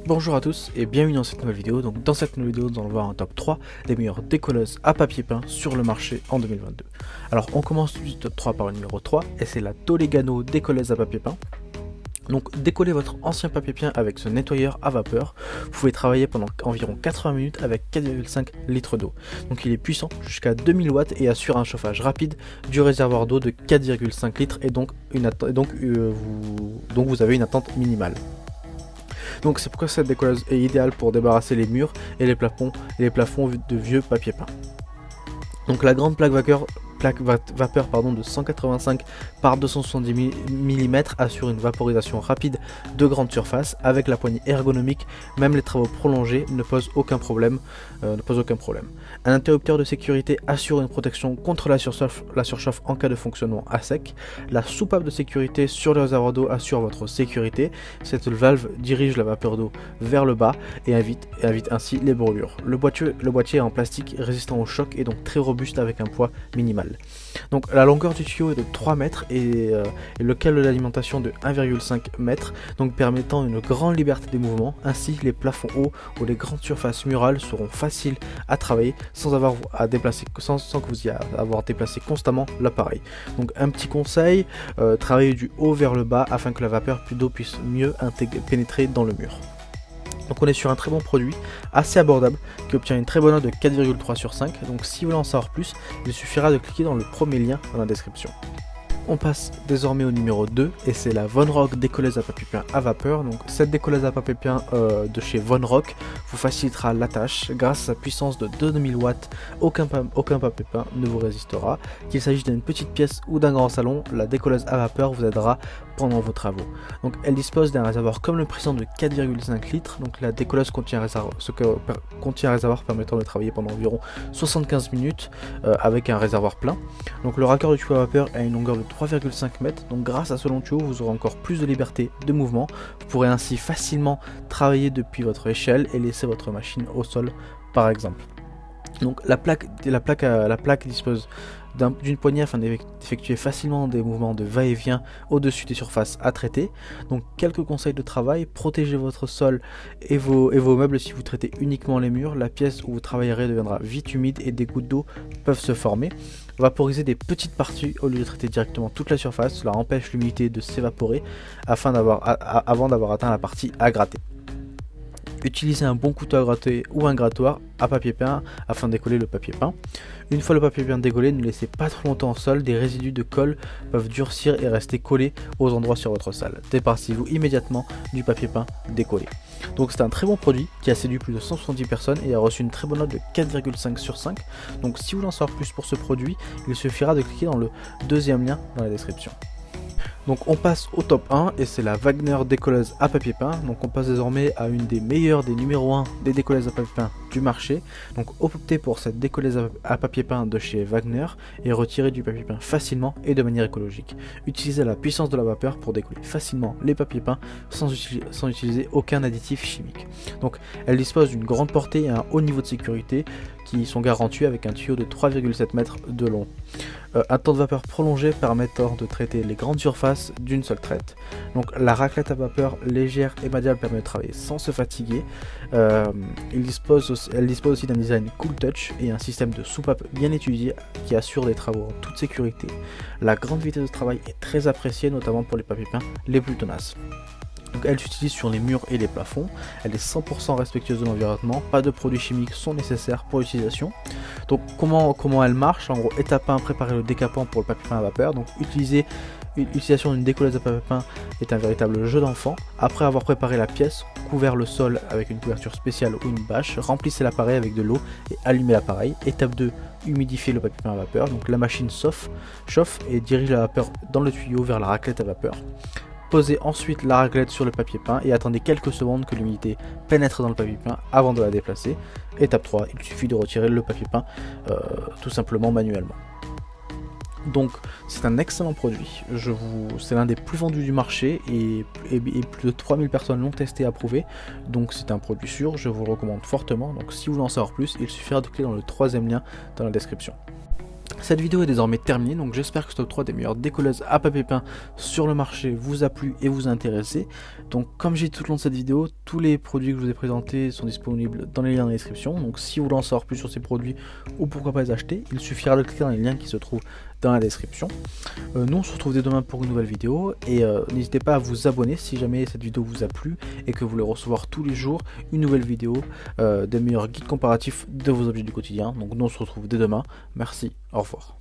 Bonjour à tous et bienvenue dans cette nouvelle vidéo. Donc dans cette nouvelle vidéo, nous allons voir un top 3 des meilleures décolleuses à papier peint sur le marché en 2022. Alors on commence du top 3 par le numéro 3 et c'est la Tolegano décolleuse à papier peint. Donc décollez votre ancien papier peint avec ce nettoyeur à vapeur. Vous pouvez travailler pendant environ 80 minutes avec 4,5 litres d'eau. Donc il est puissant jusqu'à 2000 watts et assure un chauffage rapide du réservoir d'eau de 4,5 litres et donc vous avez une attente minimale. Donc c'est pourquoi cette décolleuse est idéale pour débarrasser les murs et les plafonds de vieux papier peint. Donc la grande plaque vapeur de 185 par 270 mm assure une vaporisation rapide de grande surface avec la poignée ergonomique. Même les travaux prolongés ne posent aucun problème. Un interrupteur de sécurité assure une protection contre la surchauffe en cas de fonctionnement à sec. La soupape de sécurité sur le réservoir d'eau assure votre sécurité. Cette valve dirige la vapeur d'eau vers le bas et évite ainsi les brûlures. Le boîtier est en plastique résistant au choc et donc très robuste avec un poids minimal. Donc la longueur du tuyau est de 3 mètres et le câble d'alimentation de 1,5 m, donc permettant une grande liberté de mouvement. Ainsi les plafonds hauts ou les grandes surfaces murales seront faciles à travailler sans que vous ayez à avoir déplacé constamment l'appareil. Donc un petit conseil, travaillez du haut vers le bas afin que la vapeur d'eau puisse mieux pénétrer dans le mur. Donc on est sur un très bon produit, assez abordable, qui obtient une très bonne note de 4,3 sur 5. Donc si vous voulez en savoir plus, il suffira de cliquer dans le premier lien dans la description. On passe désormais au numéro 2 et c'est la Vonrock décolleuse à papier peint à vapeur. Donc cette décolleuse à papier peint de chez Vonrock vous facilitera la tâche. Grâce à sa puissance de 2000 watts, aucun papier peint ne vous résistera. Qu'il s'agisse d'une petite pièce ou d'un grand salon, la décolleuse à vapeur vous aidera pendant vos travaux. Donc elle dispose d'un réservoir comme le précédent de 4,5 litres. Donc la décolleuse contient un réservoir permettant de travailler pendant environ 75 minutes avec un réservoir plein. Donc le raccord du tuyau à vapeur a une longueur de 3,5 m. Donc grâce à ce long tuyau, vous aurez encore plus de liberté de mouvement. Vous pourrez ainsi facilement travailler depuis votre échelle et laisser votre machine au sol par exemple. Donc la plaque dispose d'une poignée afin d'effectuer facilement des mouvements de va-et-vient au-dessus des surfaces à traiter. Donc quelques conseils de travail: protégez votre sol et vos meubles si vous traitez uniquement les murs. La pièce où vous travaillerez deviendra vite humide et des gouttes d'eau peuvent se former. Vaporiser des petites parties au lieu de traiter directement toute la surface, cela empêche l'humidité de s'évaporer avant d'avoir atteint la partie à gratter. Utilisez un bon couteau à gratter ou un grattoir à papier peint afin de décoller le papier peint. Une fois le papier peint décollé, ne laissez pas trop longtemps au sol, des résidus de colle peuvent durcir et rester collés aux endroits sur votre salle. Débarrassez-vous immédiatement du papier peint décollé. Donc c'est un très bon produit qui a séduit plus de 170 personnes et a reçu une très bonne note de 4,5 sur 5. Donc si vous voulez en savoir plus pour ce produit, il suffira de cliquer dans le deuxième lien dans la description. Donc on passe au top 1 et c'est la Wagner décolleuse à papier peint. Donc on passe désormais à une des meilleures, des numéros 1 des décolleuses à papier peint du marché. Donc optez pour cette décolleuse à papier peint de chez Wagner et retirez du papier peint facilement et de manière écologique. Utilisez la puissance de la vapeur pour décoller facilement les papiers peints sans utiliser aucun additif chimique. Donc elle dispose d'une grande portée et un haut niveau de sécurité qui sont garantis avec un tuyau de 3,7 m de long. Un temps de vapeur prolongé permettant de traiter les grandes surfaces d'une seule traite. Donc la raclette à vapeur légère et maniable permet de travailler sans se fatiguer. Elle dispose aussi d'un design cool touch et un système de soupape bien étudié qui assure des travaux en toute sécurité. La grande vitesse de travail est très appréciée, notamment pour les papiers peints les plus tenaces. Donc elle s'utilise sur les murs et les plafonds, elle est 100% respectueuse de l'environnement, pas de produits chimiques sont nécessaires pour l'utilisation. Donc comment elle marche? En gros, étape 1, préparer le décapant pour le papier peint à vapeur. Donc l'utilisation d'une décolleuse à papier peint est un véritable jeu d'enfant. Après avoir préparé la pièce, couvert le sol avec une couverture spéciale ou une bâche, remplissez l'appareil avec de l'eau et allumez l'appareil. Étape 2, humidifier le papier peint à vapeur. Donc la machine chauffe et dirige la vapeur dans le tuyau vers la raclette à vapeur. Posez ensuite la raclette sur le papier peint et attendez quelques secondes que l'humidité pénètre dans le papier peint avant de la déplacer. Étape 3, il suffit de retirer le papier peint tout simplement manuellement. Donc c'est un excellent produit, c'est l'un des plus vendus du marché et plus de 3000 personnes l'ont testé et approuvé. Donc c'est un produit sûr, je vous le recommande fortement. Donc si vous voulez en savoir plus, il suffira de cliquer dans le troisième lien dans la description. Cette vidéo est désormais terminée, donc j'espère que ce top 3 des meilleures décolleuses à papier peint sur le marché vous a plu et vous a intéressé. Donc comme j'ai dit tout le long de cette vidéo, tous les produits que je vous ai présentés sont disponibles dans les liens dans la description. Donc si vous voulez en savoir plus sur ces produits ou pourquoi pas les acheter, il suffira de cliquer dans les liens qui se trouvent dans la description. Nous on se retrouve dès demain pour une nouvelle vidéo et n'hésitez pas à vous abonner si jamais cette vidéo vous a plu et que vous voulez recevoir tous les jours une nouvelle vidéo des meilleurs guides comparatifs de vos objets du quotidien. Donc nous on se retrouve dès demain. Merci, au revoir.